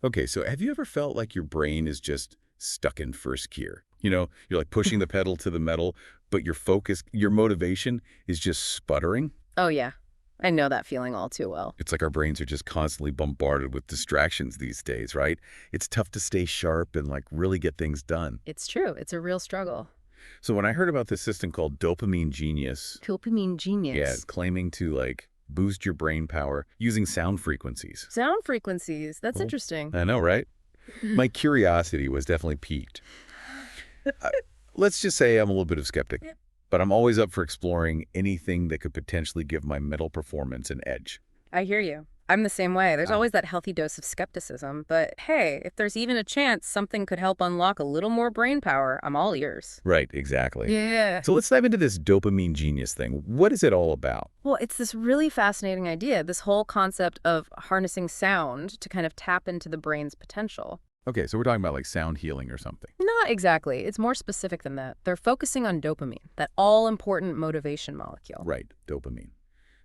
Okay, so have you ever felt like your brain is just stuck in first gear? You're like pushing the pedal to the metal, but your focus, your motivation is just sputtering? Oh, yeah. I know that feeling all too well. It's like our brains are just constantly bombarded with distractions these days, right? It's tough to stay sharp and like really get things done. It's true. It's a real struggle. So when I heard about this system called DopamineGenius, Dopamine yeah, genius. claiming to like boost your brain power using sound frequencies. Sound frequencies. That's Oh, interesting. I know, right? My curiosity was definitely piqued. Uh, let's just say I'm a little bit of skeptic, Yeah. but I'm always up for exploring anything that could potentially give my mental performance an edge. I hear you. I'm the same way. There's Ah, always that healthy dose of skepticism. But hey, if there's even a chance something could help unlock a little more brain power, I'm all ears. right, exactly. Yeah. So let's dive into this dopamine genius thing. What is it all about? Well, it's this really fascinating idea, this whole concept of harnessing sound to kind of tap into the brain's potential. Okay, so we're talking about like sound healing or something. Not exactly. It's more specific than that. They're focusing on dopamine, that all-important motivation molecule. Right, dopamine.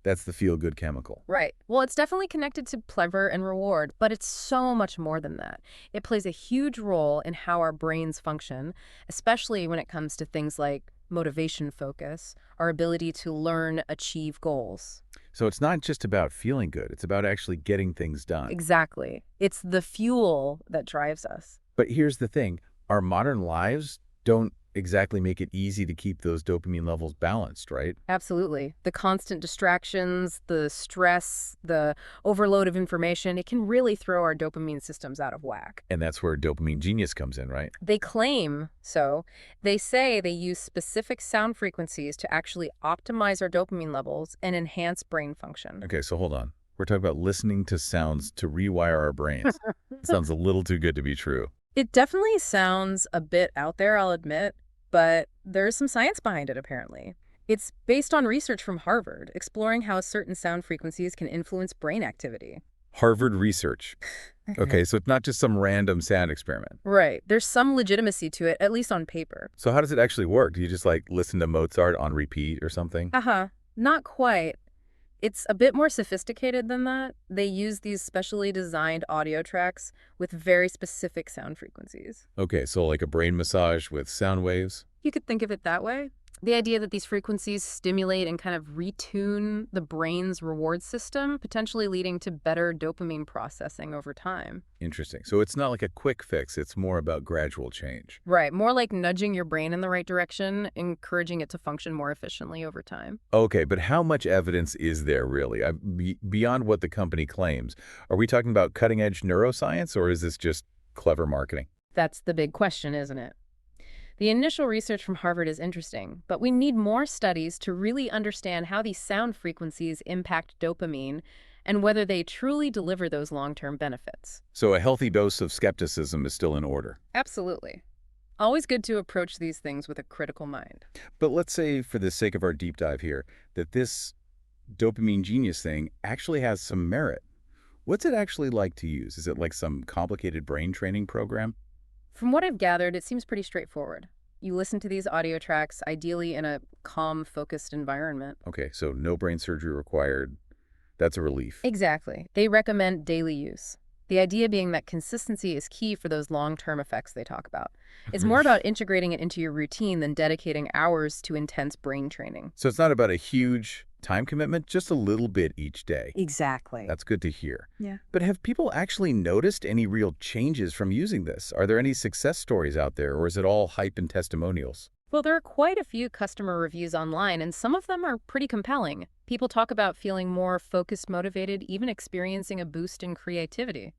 That's the feel-good chemical. Right. Well, it's definitely connected to pleasure and reward, but it's so much more than that. It plays a huge role in how our brains function, especially when it comes to things like motivation focus, our ability to learn, achieve goals. So it's not just about feeling good, it's about actually getting things done. Exactly. It's the fuel that drives us. But here's the thing, our modern lives don't exactly make it easy to keep those dopamine levels balanced, right? Absolutely. The constant distractions, the stress, the overload of information, it can really throw our dopamine systems out of whack. And that's where dopamine genius comes in, right? They claim so. They say they use specific sound frequencies to actually optimize our dopamine levels and enhance brain function. Okay, so hold on. We're talking about listening to sounds to rewire our brains. Sounds a little too good to be true. It definitely sounds a bit out there, I'll admit, but there's some science behind it, apparently. It's based on research from Harvard, exploring how certain sound frequencies can influence brain activity. Harvard research. Okay, so it's not just some random sound experiment. Right. There's some legitimacy to it, at least on paper. So how does it actually work? Do you just like listen to Mozart on repeat or something? Uh-huh. Not quite. It's a bit more sophisticated than that. They use these specially designed audio tracks with very specific sound frequencies. Okay, so like a brain massage with sound waves? You could think of it that way. The idea that these frequencies stimulate and kind of retune the brain's reward system, potentially leading to better dopamine processing over time. Interesting. So it's not like a quick fix, it's more about gradual change. Right, more like nudging your brain in the right direction, encouraging it to function more efficiently over time. Okay, but how much evidence is there really? Beyond what the company claims, are we talking about cutting-edge neuroscience or is this just clever marketing? That's the big question, isn't it? The initial research from Harvard is interesting, but we need more studies to really understand how these sound frequencies impact dopamine and whether they truly deliver those long-term benefits. So a healthy dose of skepticism is still in order. Absolutely. Always good to approach these things with a critical mind. But let's say, for the sake of our deep dive here, that this dopamine genius thing actually has some merit. What's it actually like to use? Is it like some complicated brain training program? From what I've gathered, it seems pretty straightforward. You listen to these audio tracks, ideally in a calm, focused environment. Okay, so no brain surgery required. That's a relief. Exactly. They recommend daily use. The idea being that consistency is key for those long-term effects they talk about. It's more about integrating it into your routine than dedicating hours to intense brain training. So it's not about a huge time commitment, just a little bit each day. Exactly. That's good to hear. Yeah. But have people actually noticed any real changes from using this? Are there any success stories out there, or is it all hype and testimonials? Well, there are quite a few customer reviews online, and some of them are pretty compelling. People talk about feeling more focused, motivated, even experiencing a boost in creativity.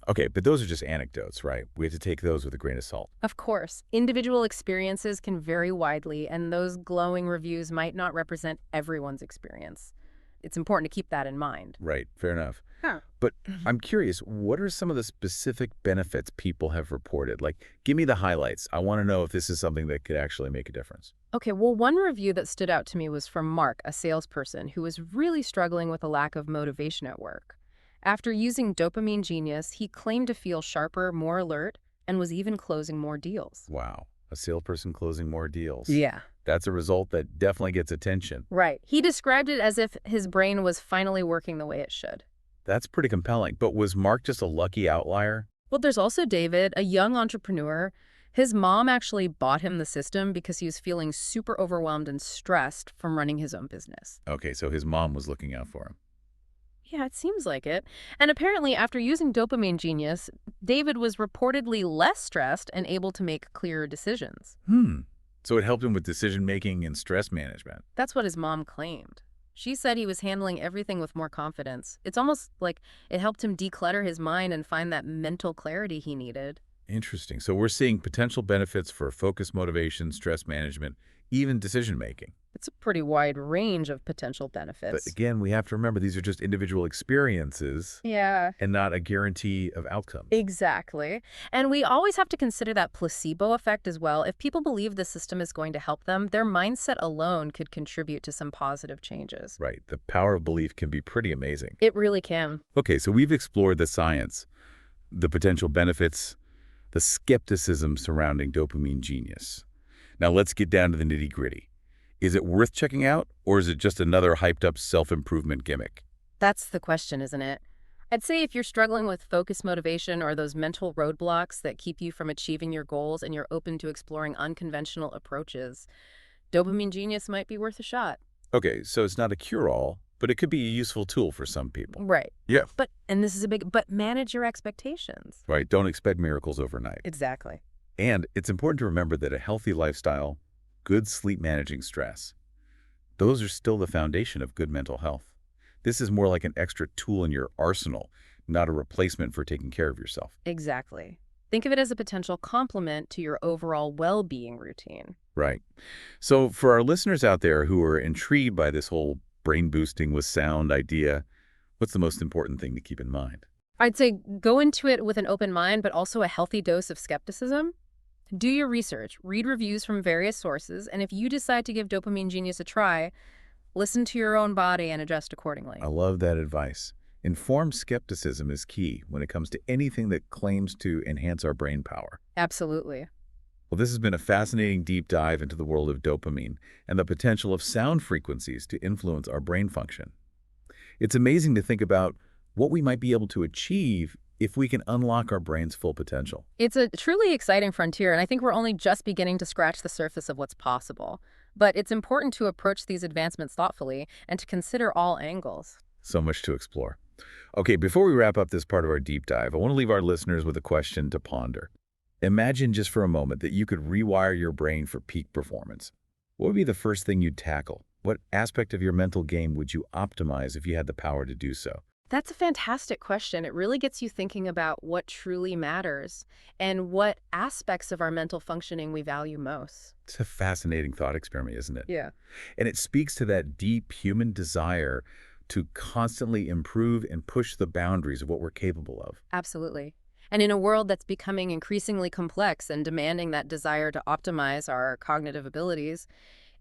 Okay, but those are just anecdotes, right? We have to take those with a grain of salt. Of course, individual experiences can vary widely, and those glowing reviews might not represent everyone's experience. It's important to keep that in mind. Right, fair enough. Huh. But I'm curious, what are some of the specific benefits people have reported? Like, give me the highlights. I want to know if this is something that could actually make a difference. Okay, well, one review that stood out to me was from Mark, a salesperson who was really struggling with a lack of motivation at work. After using Dopamine Genius, he claimed to feel sharper, more alert, and was even closing more deals. Wow, a salesperson closing more deals. Yeah. That's a result that definitely gets attention. Right. He described it as if his brain was finally working the way it should. That's pretty compelling. But was Mark just a lucky outlier? Well, there's also David, a young entrepreneur. His mom actually bought him the system because he was feeling super overwhelmed and stressed from running his own business. Okay, so his mom was looking out for him. Yeah, it seems like it. And apparently, after using DopamineGenius, David was reportedly less stressed and able to make clearer decisions. So it helped him with decision-making and stress management. That's what his mom claimed. She said he was handling everything with more confidence. It's almost like it helped him declutter his mind and find that mental clarity he needed. Interesting. So we're seeing potential benefits for focus, motivation, stress management, even decision-making. It's a pretty wide range of potential But benefits. again, we have to remember these are just individual experiences Yeah. and not a guarantee of outcome. Exactly. And we always have to consider that placebo effect as well. If people believe the system is going to help them, their mindset alone could contribute to some positive changes. Right. The power of belief can be pretty amazing. It really can. Okay, so we've explored the science, the potential benefits, the skepticism surrounding DopamineGenius. Now let's get down to the nitty-gritty. Is it worth checking out, or is it just another hyped-up self-improvement gimmick? That's the question, isn't it? I'd say if you're struggling with focus motivation or those mental roadblocks that keep you from achieving your goals and you're open to exploring unconventional approaches, DopamineGenius might be worth a shot. Okay, so it's not a cure-all, but it could be a useful tool for some people. Right. Yeah. And this is but manage your expectations. Right, don't expect miracles overnight. Exactly. And it's important to remember that a healthy lifestyle, good sleep managing stress, those are still the foundation of good mental health. This is more like an extra tool in your arsenal, not a replacement for taking care of yourself. Exactly. Think of it as a potential complement to your overall well-being routine. Right. So for our listeners out there who are intrigued by this whole brain boosting with sound idea, what's the most important thing to keep in mind? I'd say go into it with an open mind, but also a healthy dose of skepticism. Do your research, read reviews from various sources, and if you decide to give DopamineGenius a try, listen to your own body and adjust accordingly. I love that advice. Informed skepticism is key when it comes to anything that claims to enhance our brain power. Absolutely. Well, this has been a fascinating deep dive into the world of dopamine and the potential of sound frequencies to influence our brain function. It's amazing to think about what we might be able to achieve if we can unlock our brain's full potential. It's a truly exciting frontier, and I think we're only just beginning to scratch the surface of what's possible. But it's important to approach these advancements thoughtfully and to consider all angles. So much to explore. Okay, before we wrap up this part of our deep dive, I want to leave our listeners with a question to ponder. Imagine just for a moment that you could rewire your brain for peak performance. What would be the first thing you'd tackle? What aspect of your mental game would you optimize if you had the power to do so? That's a fantastic question. It really gets you thinking about what truly matters and what aspects of our mental functioning we value most. It's a fascinating thought experiment, isn't it? Yeah. And it speaks to that deep human desire to constantly improve and push the boundaries of what we're capable of. Absolutely. And in a world that's becoming increasingly complex and demanding that desire to optimize our cognitive abilities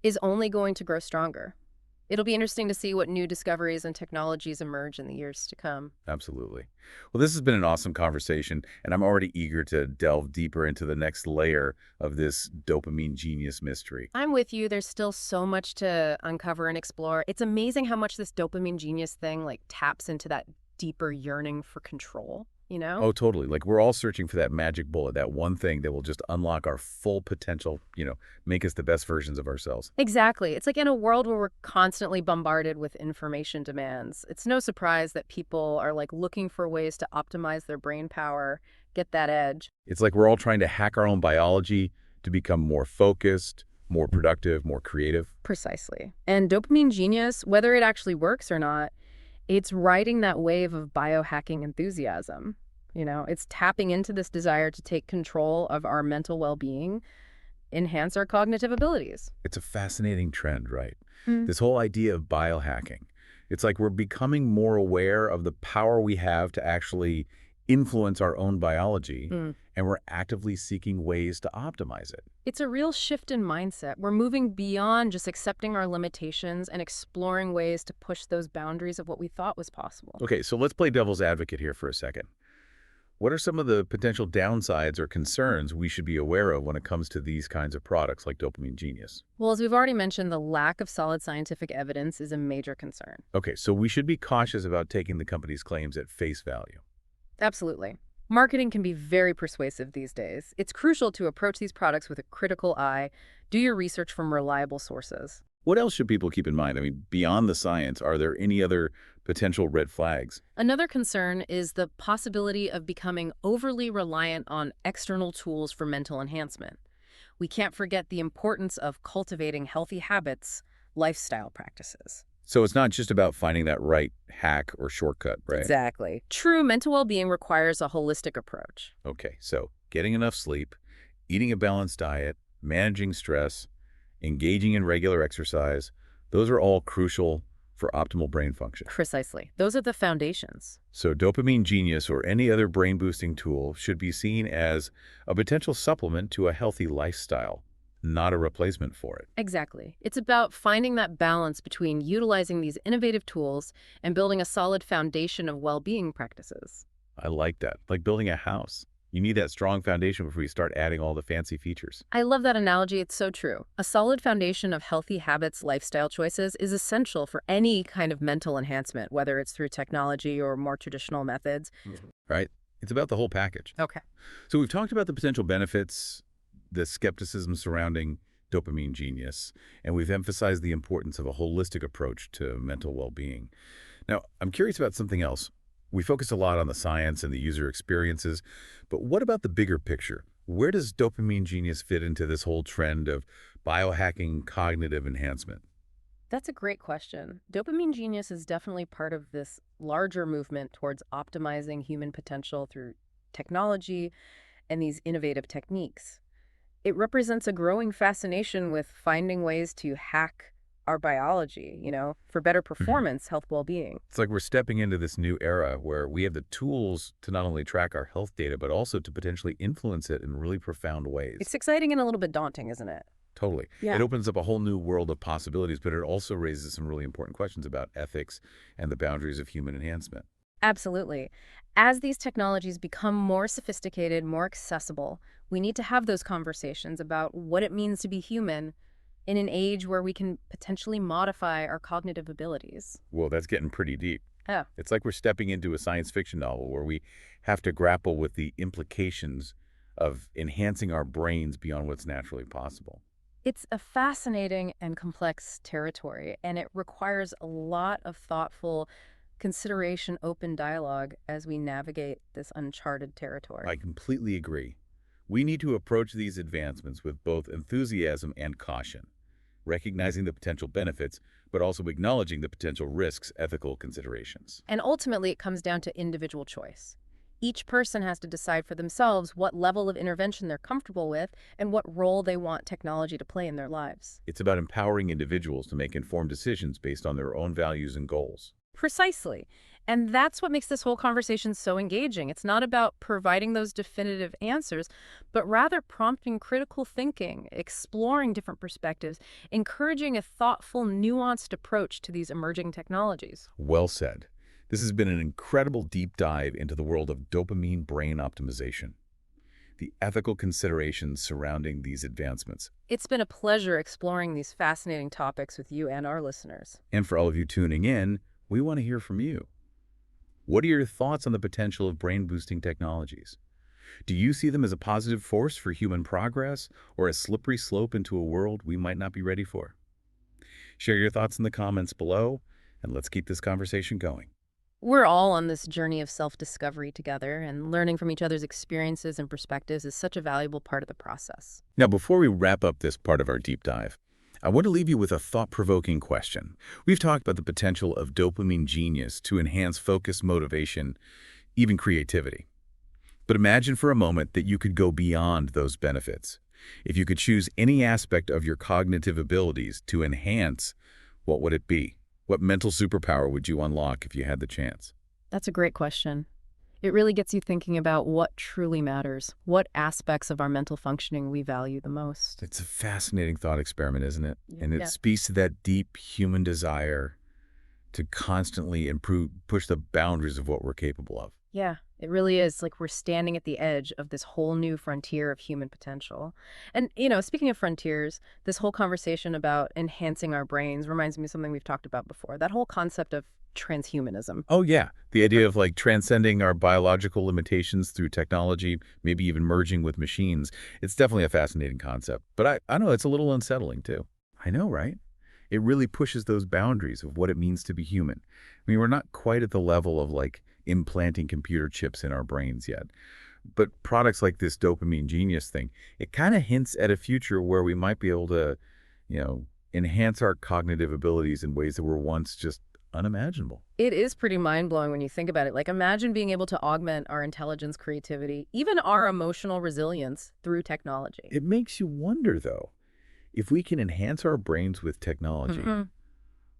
is only going to grow stronger. It'll be interesting to see what new discoveries and technologies emerge in the years to come. Absolutely. Well, this has been an awesome conversation, and I'm already eager to delve deeper into the next layer of this dopamine genius mystery. I'm with you. There's still so much to uncover and explore. It's amazing how much this dopamine genius thing taps into that deeper yearning for control, you know? Oh, totally. Like we're all searching for that magic bullet, that one thing that will just unlock our full potential, make us the best versions of ourselves. Exactly. It's like in a world where we're constantly bombarded with information demands, it's no surprise that people are looking for ways to optimize their brain power, get that edge. It's like we're all trying to hack our own biology to become more focused, more productive, more creative. Precisely. And DopamineGenius, whether it actually works or not, it's riding that wave of biohacking enthusiasm. It's tapping into this desire to take control of our mental well-being, enhance our cognitive abilities. It's a fascinating trend, right? Mm. This whole idea of biohacking. It's like we're becoming more aware of the power we have to actually influence our own biology, and we're actively seeking ways to optimize it. It's a real shift in mindset. We're moving beyond just accepting our limitations and exploring ways to push those boundaries of what we thought was possible. Okay, so let's play devil's advocate here for a second. What are some of the potential downsides or concerns we should be aware of when it comes to these kinds of products like Dopamine Genius? Well, as we've already mentioned, the lack of solid scientific evidence is a major concern. Okay, so we should be cautious about taking the company's claims at face value. Absolutely. Marketing can be very persuasive these days. It's crucial to approach these products with a critical eye. Do your research from reliable sources. What else should people keep in mind? I mean, beyond the science, are there any other potential red flags? Another concern is the possibility of becoming overly reliant on external tools for mental enhancement. We can't forget the importance of cultivating healthy habits, lifestyle practices. So it's not just about finding that right hack or shortcut, right? Exactly. True mental well-being requires a holistic approach. Okay, so getting enough sleep, eating a balanced diet, managing stress, engaging in regular exercise, those are all crucial for optimal brain function. Precisely. Those are the foundations. So Dopamine Genius or any other brain-boosting tool should be seen as a potential supplement to a healthy lifestyle, not a replacement for it. Exactly. It's about finding that balance between utilizing these innovative tools and building a solid foundation of well-being practices. I like that. Like building a house. You need that strong foundation before you start adding all the fancy features. I love that analogy. It's so true. A solid foundation of healthy habits, lifestyle choices is essential for any kind of mental enhancement, whether it's through technology or more traditional methods. Right? It's about the whole package. Okay. So we've talked about the potential benefits, the skepticism surrounding Dopamine Genius, and we've emphasized the importance of a holistic approach to mental well-being. Now, I'm curious about something else. We focus a lot on the science and the user experiences, but what about the bigger picture? Where does Dopamine Genius fit into this whole trend of biohacking cognitive enhancement? That's a great question. Dopamine Genius is definitely part of this larger movement towards optimizing human potential through technology and these innovative techniques. It represents a growing fascination with finding ways to hack our biology, for better performance, health, well-being. It's like we're stepping into this new era where we have the tools to not only track our health data, but also to potentially influence it in really profound ways. It's exciting and a little bit daunting, isn't it? Totally. Yeah. It opens up a whole new world of possibilities, but it also raises some really important questions about ethics and the boundaries of human enhancement. Absolutely. As these technologies become more sophisticated, more accessible, we need to have those conversations about what it means to be human in an age where we can potentially modify our cognitive abilities. Whoa, that's getting pretty deep. Oh. It's like we're stepping into a science fiction novel where we have to grapple with the implications of enhancing our brains beyond what's naturally possible. It's a fascinating and complex territory, and it requires a lot of thoughtful consideration, open dialogue as we navigate this uncharted territory. I completely agree. We need to approach these advancements with both enthusiasm and caution, recognizing the potential benefits, but also acknowledging the potential risks, ethical considerations. And ultimately, it comes down to individual choice. Each person has to decide for themselves what level of intervention they're comfortable with and what role they want technology to play in their lives. It's about empowering individuals to make informed decisions based on their own values and goals. Precisely. And that's what makes this whole conversation so engaging. It's not about providing those definitive answers, but rather prompting critical thinking, exploring different perspectives, encouraging a thoughtful, nuanced approach to these emerging technologies. Well said. This has been an incredible deep dive into the world of dopamine brain optimization, the ethical considerations surrounding these advancements. It's been a pleasure exploring these fascinating topics with you and our listeners. And for all of you tuning in, we want to hear from you. What are your thoughts on the potential of brain-boosting technologies? Do you see them as a positive force for human progress or a slippery slope into a world we might not be ready for? Share your thoughts in the comments below, and let's keep this conversation going. We're all on this journey of self-discovery together, and learning from each other's experiences and perspectives is such a valuable part of the process. Now, before we wrap up this part of our deep dive, I want to leave you with a thought-provoking question. We've talked about the potential of Dopamine Genius to enhance focus, motivation, even creativity. But imagine for a moment that you could go beyond those benefits. If you could choose any aspect of your cognitive abilities to enhance, what would it be? What mental superpower would you unlock if you had the chance? That's a great question. It really gets you thinking about what truly matters, what aspects of our mental functioning we value the most. It's a fascinating thought experiment, isn't it? Yeah. And it speaks to that deep human desire to constantly improve, push the boundaries of what we're capable of. Yeah, It really is like we're standing at the edge of this whole new frontier of human potential. And, speaking of frontiers, this whole conversation about enhancing our brains reminds me of something we've talked about before, that whole concept of transhumanism. Oh, yeah. The idea of like transcending our biological limitations through technology, maybe even merging with machines. It's definitely a fascinating concept. But I know it's a little unsettling too. I know, right? It really pushes those boundaries of what it means to be human. I mean, we're not quite at the level of like implanting computer chips in our brains yet. But products like this DopamineGenius thing, it kind of hints at a future where we might be able to, you know, enhance our cognitive abilities in ways that were once just unimaginable. It is pretty mind-blowing when you think about it. Like, imagine being able to augment our intelligence, creativity, even our emotional resilience through technology. It makes you wonder, though, if we can enhance our brains with technology,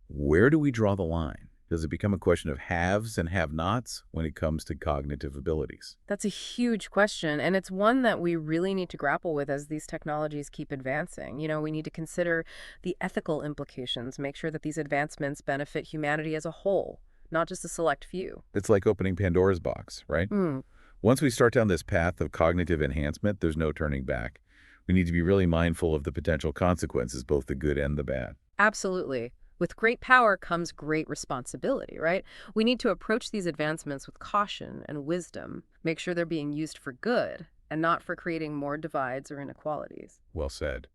where do we draw the line? Does it become a question of haves and have-nots when it comes to cognitive abilities? That's a huge question, and it's one that we really need to grapple with as these technologies keep advancing. We need to consider the ethical implications, make sure that these advancements benefit humanity as a whole, not just a select few. It's like opening Pandora's box, right? Mm, Once we start down this path of cognitive enhancement, there's no turning back. We need to be really mindful of the potential consequences, both the good and the bad. absolutely. With great power comes great responsibility, right? We need to approach these advancements with caution and wisdom, make sure they're being used for good and not for creating more divides or inequalities. Well said.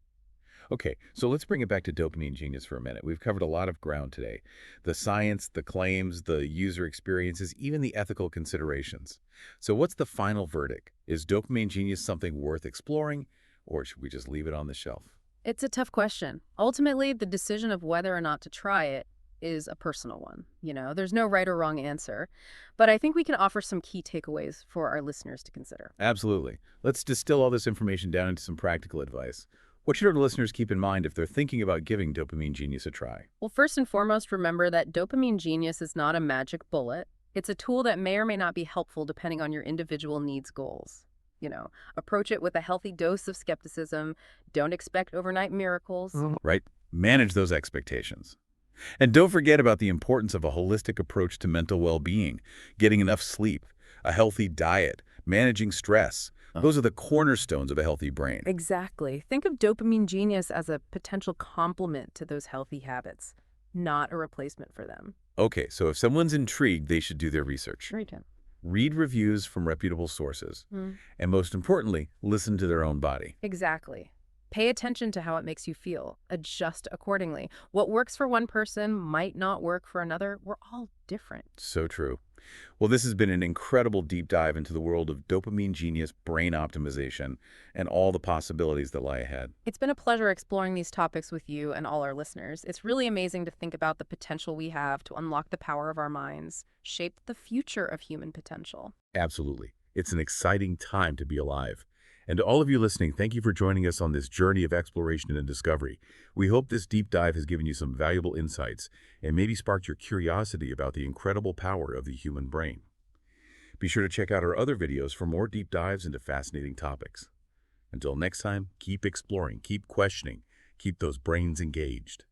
Okay, so let's bring it back to Dopamine Genius for a minute. We've covered a lot of ground today. The science, the claims, the user experiences, even the ethical considerations. So what's the final verdict? Is Dopamine Genius something worth exploring, or should we just leave it on the shelf? It's a tough question. Ultimately, the decision of whether or not to try it is a personal one. There's no right or wrong answer. But I think we can offer some key takeaways for our listeners to consider. Absolutely. Let's distill all this information down into some practical advice. What should our listeners keep in mind if they're thinking about giving Dopamine Genius a try? Well, first and foremost, remember that Dopamine Genius is not a magic bullet. It's a tool that may or may not be helpful depending on your individual needs goals. Approach it with a healthy dose of skepticism. Don't expect overnight miracles. Right? Manage those expectations. And don't forget about the importance of a holistic approach to mental well-being, getting enough sleep, a healthy diet, managing stress. Those are the cornerstones of a healthy brain. Exactly. Think of Dopamine Genius as a potential complement to those healthy habits, not a replacement for them. Okay, so if someone's intrigued, they should do their research. Right, Tim. Read reviews from reputable sources, and most importantly, listen to their own body. Exactly. Pay attention to how it makes you feel. Adjust accordingly. What works for one person might not work for another. We're all different. So true. Well, this has been an incredible deep dive into the world of Dopamine Genius brain optimization and all the possibilities that lie ahead. It's been a pleasure exploring these topics with you and all our listeners. It's really amazing to think about the potential we have to unlock the power of our minds, shape the future of human potential. Absolutely. It's an exciting time to be alive. And to all of you listening, thank you for joining us on this journey of exploration and discovery. We hope this deep dive has given you some valuable insights and maybe sparked your curiosity about the incredible power of the human brain. Be sure to check out our other videos for more deep dives into fascinating topics. Until next time, keep exploring, keep questioning, keep those brains engaged.